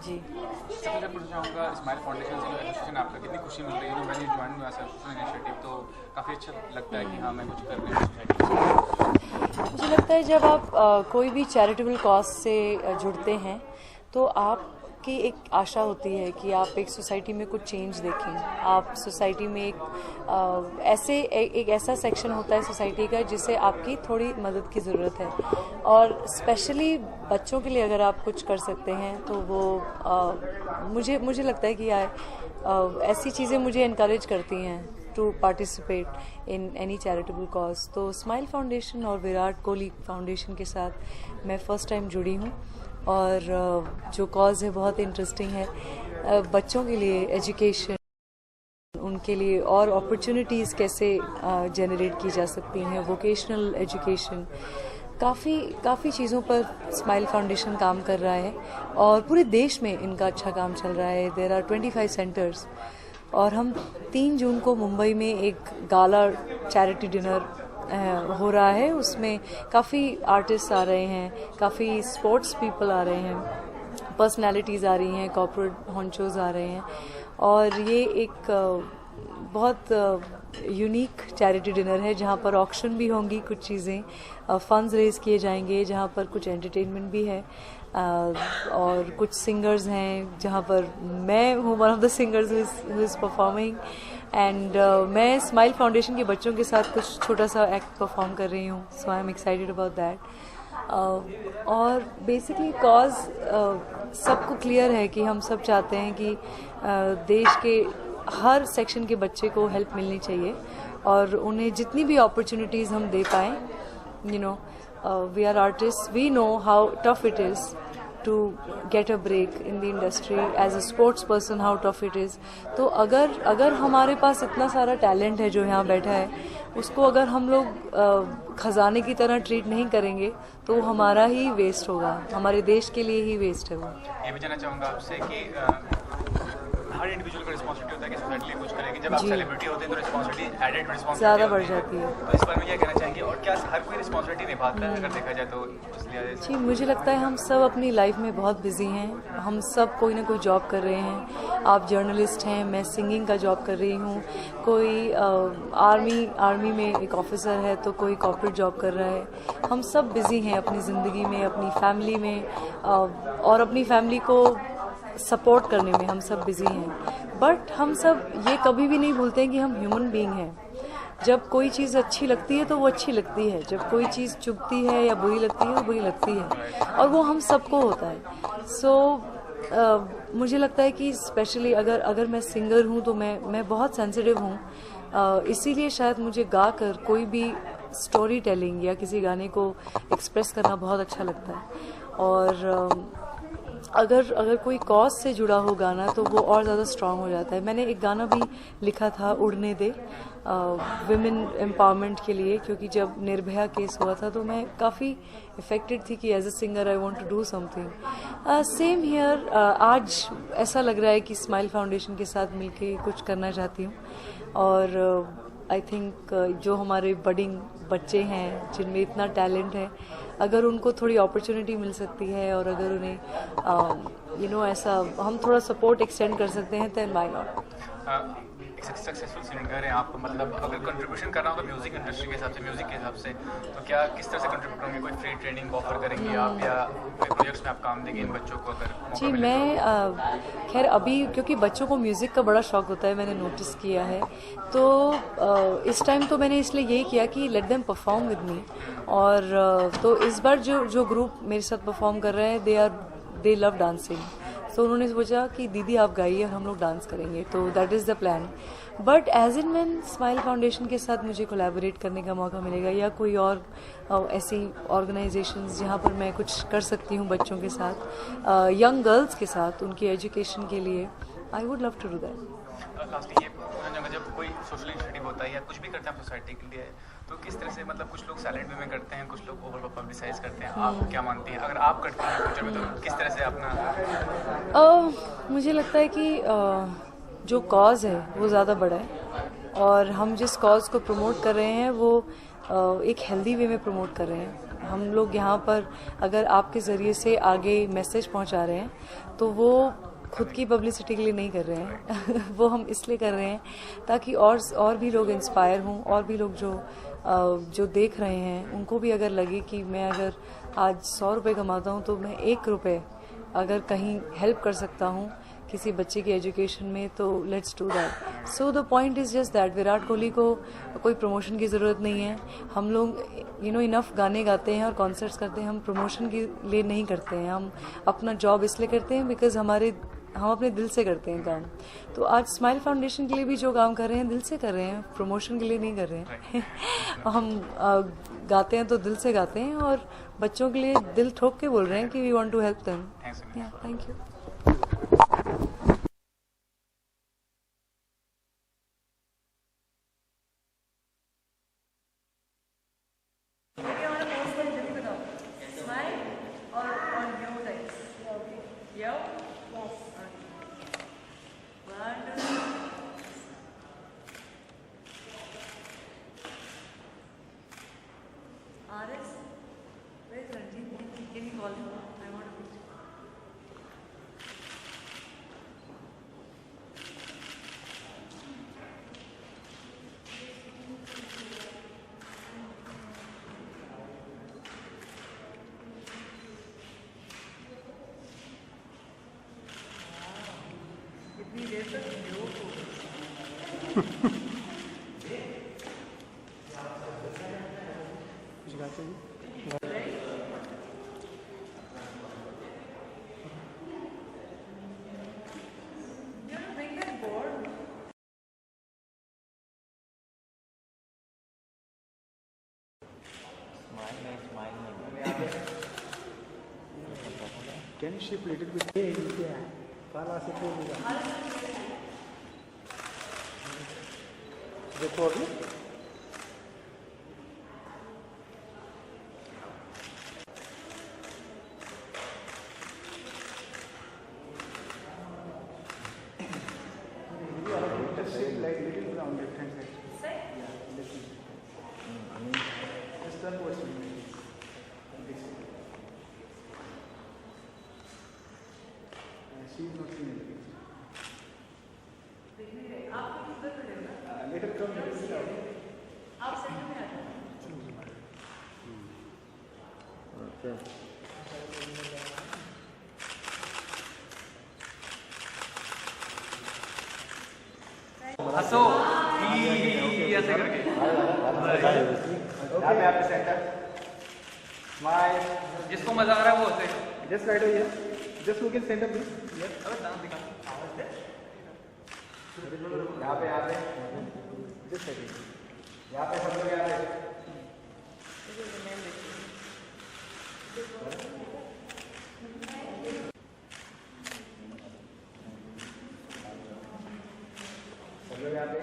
जी सबसे पहले पूछना चाहूँगा स्माइल फाउंडेशन से जो एसोसिएशन आपका कितनी खुशी मिल रही है when you join your social initiative, तो काफ़ी अच्छा लगता है कि हाँ मैं कुछ कर रही हूँ सोसाइटी। मुझे लगता है जब आप कोई भी चैरिटेबल कॉज से जुड़ते हैं तो आपकी एक आशा होती है कि आप एक सोसाइटी में कुछ चेंज देखें। आप सोसाइटी में एक ऐसा सेक्शन होता है सोसाइटी का जिसे आपकी थोड़ी मदद की ज़रूरत है, और स्पेशली बच्चों के लिए अगर आप कुछ कर सकते हैं तो वो मुझे लगता है कि ऐसी चीज़ें मुझे इनकरेज करती हैं to participate in any charitable cause. तो स्माइल फाउंडेशन और विराट कोहली फाउंडेशन के साथ मैं फ़र्स्ट टाइम जुड़ी हूँ, और जो कॉज है बहुत इंटरेस्टिंग है। बच्चों के लिए एजुकेशन, उनके लिए और अपॉर्चुनिटीज़ कैसे जनरेट की जा सकती हैं, वोकेशनल एजुकेशन, काफ़ी चीज़ों पर स्माइल फाउंडेशन काम कर रहा है, और पूरे देश में इनका अच्छा काम चल रहा है। देयर आर 25 सेंटर्स, और हम 3 जून को मुंबई में एक गाला चैरिटी डिनर हो रहा है। उसमें काफ़ी आर्टिस्ट आ रहे हैं, काफ़ी स्पोर्ट्स पीपल आ रहे हैं, पर्सनालिटीज़ आ रही हैं, कॉर्पोरेट हॉन्चोज आ रहे हैं, और ये एक बहुत यूनिक चैरिटी डिनर है जहाँ पर ऑक्शन भी होंगी, कुछ चीज़ें फंड्स रेज किए जाएंगे, जहाँ पर कुछ एंटरटेनमेंट भी है, और कुछ सिंगर्स हैं जहाँ पर मैं हूँ one of the singers who is performing, and मैं स्माइल फाउंडेशन के बच्चों के साथ कुछ छोटा सा एक्ट परफॉर्म कर रही हूँ। So I am excited about that. और बेसिकली कॉज सबको क्लियर है कि हम सब चाहते हैं कि देश के हर सेक्शन के बच्चे को हेल्प मिलनी चाहिए, और उन्हें जितनी भी अपॉर्चुनिटीज़ हम दे पाएँ। You know, we are artist, we know how tough it is to get a break in the industry, as a sports person how tough it is। तो अगर हमारे पास इतना सारा टैलेंट है जो यहाँ बैठा है, उसको अगर हम लोग खजाने की तरह ट्रीट नहीं करेंगे तो हमारा ही वेस्ट होगा, हमारे देश के लिए ही वेस्ट है वो। ये भी जानना चाहूँगा आपसे कि हर इंडिविजुअल का रिस्पॉन्सिबिलिटी होता है कि सोसाइटी लिए कुछ करें, जब आप सेलिब्रिटी होते हैं तो रिस्पॉन्सिबिलिटी एडेड रिस्पॉन्सिबिलिटी ज़्यादा बढ़ जाती है। तो इस बारे में क्या कहना चाहेंगे, और क्या हर कोई रिस्पॉन्सिबिलिटी निभाता है अगर देखा जाए तो? इसलिए जी, मुझे लगता है हम सब अपनी लाइफ में बहुत बिजी हैं, हम सब कोई ना कोई जॉब कर रहे हैं। आप जर्नलिस्ट हैं, मैं सिंगिंग का जॉब कर रही हूँ, कोई आर्मी में एक ऑफिसर है, तो कोई कॉर्पोरेट जॉब कर रहा है। हम सब बिजी हैं अपनी ज़िंदगी में, अपनी फैमिली में, और अपनी फैमिली को सपोर्ट करने में हम सब बिजी हैं। बट हम सब ये कभी भी नहीं भूलते हैं कि हम ह्यूमन बीइंग हैं। जब कोई चीज़ अच्छी लगती है तो वो अच्छी लगती है, जब कोई चीज़ चुभती है या बुरी लगती है वो बुरी लगती है, और वो हम सबको होता है। सो मुझे लगता है कि स्पेशली अगर मैं सिंगर हूँ तो मैं बहुत सेंसिटिव हूँ, इसीलिए शायद मुझे गा कर कोई भी स्टोरी टेलिंग या किसी गाने को एक्सप्रेस करना बहुत अच्छा लगता है। और अगर कोई कॉज से जुड़ा हो गाना तो वो और ज़्यादा स्ट्रांग हो जाता है। मैंने एक गाना भी लिखा था, उड़ने दे, विमेन एम्पावरमेंट के लिए, क्योंकि जब निर्भया केस हुआ था तो मैं काफ़ी इफ़ेक्टेड थी कि as a singer I want to do something same here. आज ऐसा लग रहा है कि स्माइल फाउंडेशन के साथ मिलके कुछ करना चाहती हूँ, और आई थिंक जो हमारे बडिंग बच्चे हैं जिनमें इतना टैलेंट है, अगर उनको थोड़ी अपॉर्चुनिटी मिल सकती है और अगर उन्हें ऐसा हम थोड़ा सपोर्ट एक्सटेंड कर सकते हैं, तो व्हाई नॉट। सक्सेसफुल सिंगर हैं आप, मतलब अगर कंट्रीब्यूशन करना हो तो म्यूजिक इंडस्ट्री के हिसाब से, म्यूजिक के हिसाब से, तो क्या किस तरह से कंट्रीब्यूट करेंगे? कोई फ्री ट्रेनिंग ऑफर करेंगे आप, या कोई प्रोजेक्ट्स में आप काम देंगे इन बच्चों को अगर मौका जी, मिले? मैं खैर अभी क्योंकि बच्चों को म्यूज़िक का बड़ा शौक होता है, मैंने नोटिस किया है, तो इस टाइम तो मैंने इसलिए यही किया कि let them perform with me. और तो इस बार जो ग्रुप मेरे साथ परफॉर्म कर रहे हैं, दे लव डांसिंग, तो उन्होंने सोचा कि दीदी आप गाइए और हम लोग डांस करेंगे, तो that is the plan. But as in when Smile Foundation के साथ मुझे कोलैबोरेट करने का मौका मिलेगा, या कोई और ऐसी ऑर्गेनाइजेशंस जहाँ पर मैं कुछ कर सकती हूँ बच्चों के साथ, यंग गर्ल्स के साथ, उनकी एजुकेशन के लिए, I would love to do that. Lastly ये जब कोई सोशल इनिशिएटिव होता है या कुछ भी करते हैं आप सोसाइटी के लिए, तो किस तरह से मतलब कुछ लोग साइलेंट वे में करते हैं, कुछ लोग ओवर पब्लिसाइज करते हैं, आप क्या मानती हैं अगर आप करती हैं फ्यूचर में तो किस तरह से अपना? मुझे लगता है कि जो कॉज है वो ज़्यादा बड़ा है और हम जिस कॉज को प्रमोट कर रहे हैं वो एक हेल्दी वे में प्रमोट कर रहे हैं। हम लोग यहाँ पर अगर आपके ज़रिए से आगे मैसेज पहुँचा रहे हैं तो वो खुद की पब्लिसिटी के लिए नहीं कर रहे हैं वो हम इसलिए कर रहे हैं ताकि और भी लोग इंस्पायर हों, और भी लोग जो देख रहे हैं उनको भी अगर लगे कि मैं अगर आज 100 रुपये कमाता हूँ तो मैं 1 रुपये अगर कहीं हेल्प कर सकता हूँ किसी बच्चे की एजुकेशन में, तो let's do that. So the point is just that Virat Kohli को कोई प्रमोशन की ज़रूरत नहीं है। हम लोग इनफ गाने गाते हैं और कॉन्सर्ट्स करते हैं, हम प्रमोशन के लिए नहीं करते हैं। हम अपना जॉब इसलिए करते हैं बिकॉज हम अपने दिल से करते हैं काम। तो आज स्माइल फाउंडेशन के लिए भी जो काम कर रहे हैं दिल से कर रहे हैं, प्रमोशन के लिए नहीं कर रहे हैं हम गाते हैं तो दिल से गाते हैं और बच्चों के लिए दिल ठोक के बोल रहे हैं कि we want to help them. Thank you. Can you call him? I want a picture. इतनी देर तक वीडियो कुछ गाते हैं। Can you shift little bit? Yeah. Kala se pholega. Record me. Just shift like little bit on left hand side. Side? Yeah, left hand. Just turn towards me. She is not seen anything. Let her come. Let her sit out. आप centre में आ जाओ। Okay. हंसो ऐसे करके। यहाँ पे आपके centre. Smile. जिसको मजा आ रहा है वो हंसे। Just right over here. Just look in center, please. Yes. अबे दांत दिखा। यहाँ पे Just right here. यहाँ पे सब लोग यहाँ पे सब लोग यहाँ पे